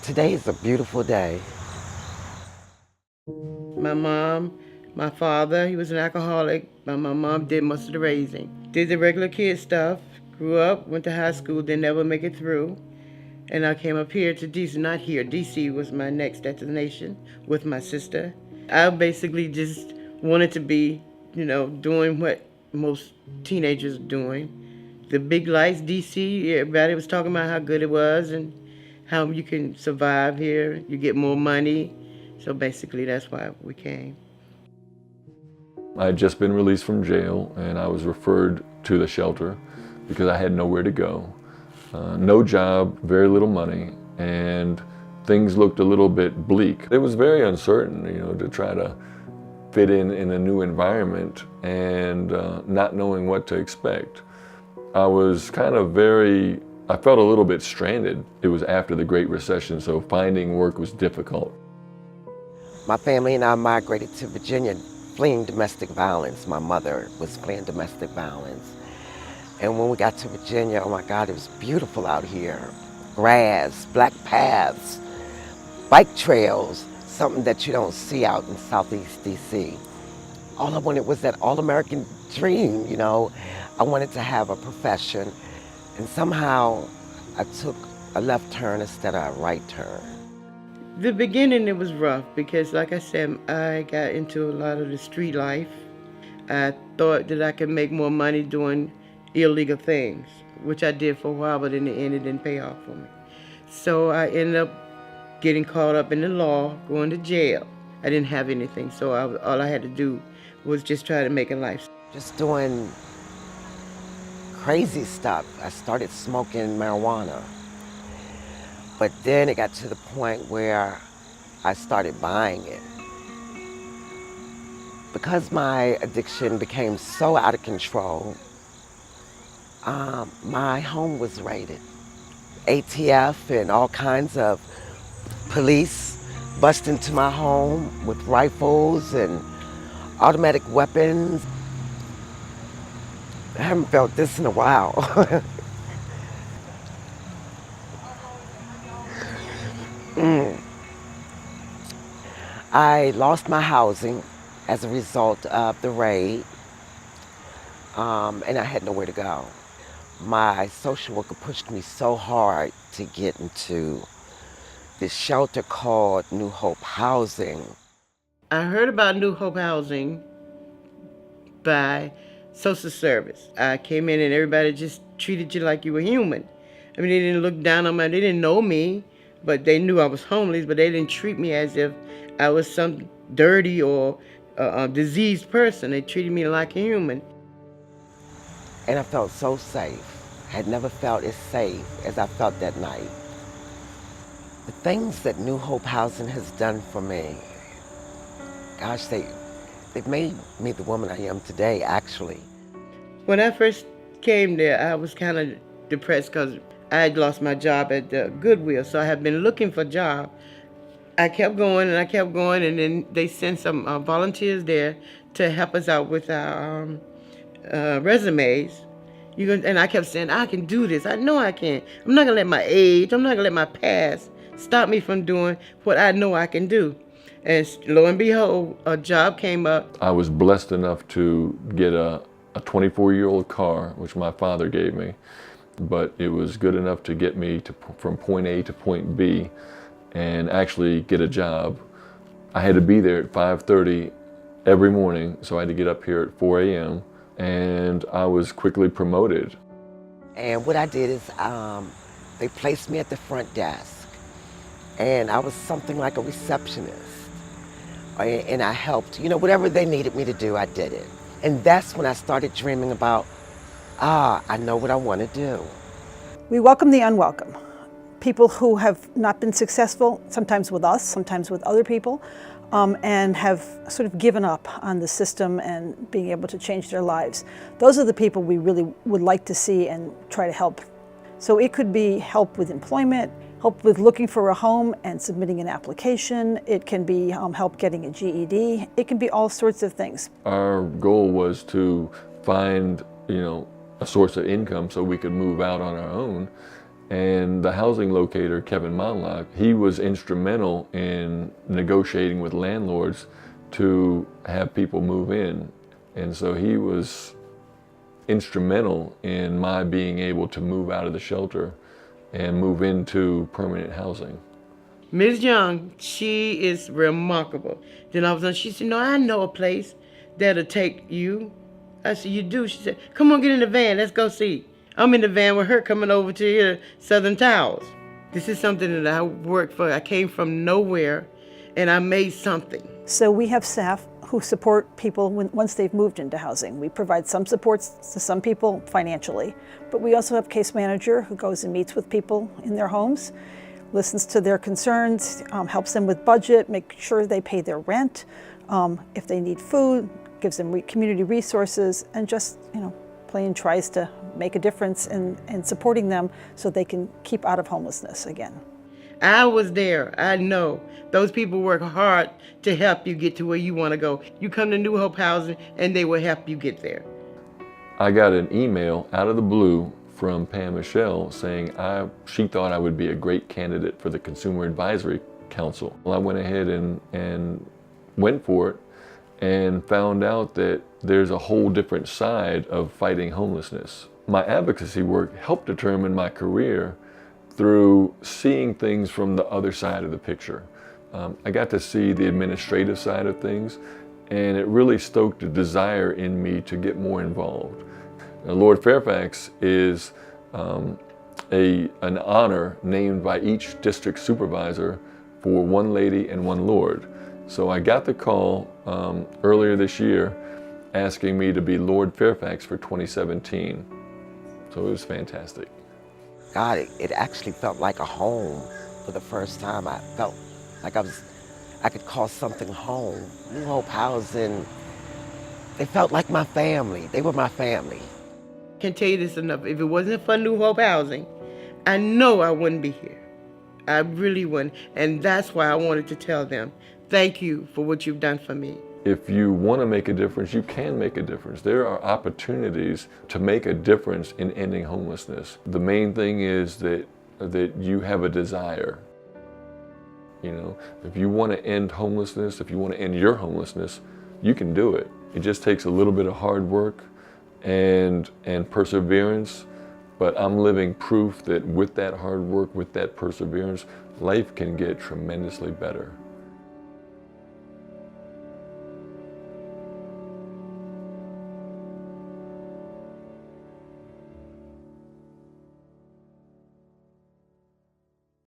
Today is a beautiful day. My mom, my father, he was an alcoholic, but my mom did most of the raising. Did the regular kid stuff, grew up, went to high school, didn't ever make it through. And I came up here to DC, not here, DC was my next destination with my sister. I basically just wanted to be, doing what most teenagers are doing. The big lights, DC, everybody was talking about how good it was and how you can survive here, you get more money. So basically that's why we came. I had just been released from jail and I was referred to the shelter because I had nowhere to go. No job, very little money, and things looked a little bit bleak. It was very uncertain, to try to fit in a new environment and not knowing what to expect. I was I felt a little bit stranded. It was after the Great Recession, so finding work was difficult. My family and I migrated to Virginia fleeing domestic violence. My mother was fleeing domestic violence. And when we got to Virginia, oh my God, it was beautiful out here. Grass, black paths, bike trails, something that you don't see out in Southeast DC. All I wanted was that all-American dream, I wanted to have a profession. And somehow I took a left turn instead of a right turn. The beginning it was rough because like I said, I got into a lot of the street life. I thought that I could make more money doing illegal things, which I did for a while, but in the end it didn't pay off for me. So I ended up getting caught up in the law, going to jail. I didn't have anything, so all I had to do was just try to make a life. Just doing crazy stuff. I started smoking marijuana. But then it got to the point where I started buying it. Because my addiction became so out of control, my home was raided. ATF and all kinds of police bust into my home with rifles and automatic weapons. I haven't felt this in a while. I lost my housing as a result of the raid, and I had nowhere to go. My social worker pushed me so hard to get into this shelter called New Hope Housing. I heard about New Hope Housing by social service. I came in and everybody just treated you like you were human. I mean, they didn't look down on me. They didn't know me, but they knew I was homeless, but they didn't treat me as if I was some dirty or diseased person. They treated me like a human. And I felt so safe. I had never felt as safe as I felt that night. The things that New Hope Housing has done for me, gosh, they've made me the woman I am today, actually. When I first came there, I was kind of depressed because I had lost my job at the Goodwill, so I had been looking for a job. I kept going and I kept going, and then they sent some volunteers there to help us out with our resumes. And I kept saying, I can do this. I know I can. I'm not going to let my age, I'm not going to let my past stop me from doing what I know I can do. And lo and behold, a job came up. I was blessed enough to get a 24-year-old car, which my father gave me, but it was good enough to get me from point A to point B and actually get a job. I had to be there at 5:30 every morning, so I had to get up here at 4 a.m. and I was quickly promoted. And what I did is they placed me at the front desk, and I was something like a receptionist. And I helped, whatever they needed me to do, I did it. And that's when I started dreaming about, I know what I want to do. We welcome the unwelcome. People who have not been successful, sometimes with us, sometimes with other people, and have sort of given up on the system and being able to change their lives. Those are the people we really would like to see and try to help. So it could be help with employment, help with looking for a home and submitting an application. It can be help getting a GED. It can be all sorts of things. Our goal was to find, a source of income so we could move out on our own And the housing locator, Kevin Monlock, he was instrumental in negotiating with landlords to have people move in. And so he was instrumental in my being able to move out of the shelter and move into permanent housing. Ms. Young, she is remarkable. Then all of a sudden she said, no, I know a place that'll take you. I said, you do? She said, come on, get in the van, let's go see. I'm in the van with her coming over to here, Southern Towels. This is something that I worked for. I came from nowhere and I made something. So we have staff who support people once they've moved into housing. We provide some supports to some people financially, but we also have a case manager who goes and meets with people in their homes, listens to their concerns, helps them with budget, make sure they pay their rent, if they need food, gives them community resources, and just, plain tries to make a difference in supporting them so they can keep out of homelessness again. I was there. I know. Those people work hard to help you get to where you want to go. You come to New Hope Housing and they will help you get there. I got an email out of the blue from Pam Michelle saying she thought I would be a great candidate for the Consumer Advisory Council. Well, I went ahead and went for it and found out that there's a whole different side of fighting homelessness. My advocacy work helped determine my career through seeing things from the other side of the picture. I got to see the administrative side of things, and it really stoked a desire in me to get more involved. Now, Lord Fairfax is an honor named by each district supervisor for one lady and one lord. So I got the call earlier this year asking me to be Lord Fairfax for 2017. So it was fantastic. God, it actually felt like a home for the first time. I felt like I could call something home. New Hope Housing, they felt like my family. They were my family. Can't tell you this enough. If it wasn't for New Hope Housing, I know I wouldn't be here. I really wouldn't. And that's why I wanted to tell them, thank you for what you've done for me. If you want to make a difference, you can make a difference. There are opportunities to make a difference in ending homelessness. The main thing is that you have a desire. If you want to end homelessness, if you want to end your homelessness, you can do it. It just takes a little bit of hard work and perseverance, but I'm living proof that with that hard work, with that perseverance, life can get tremendously better.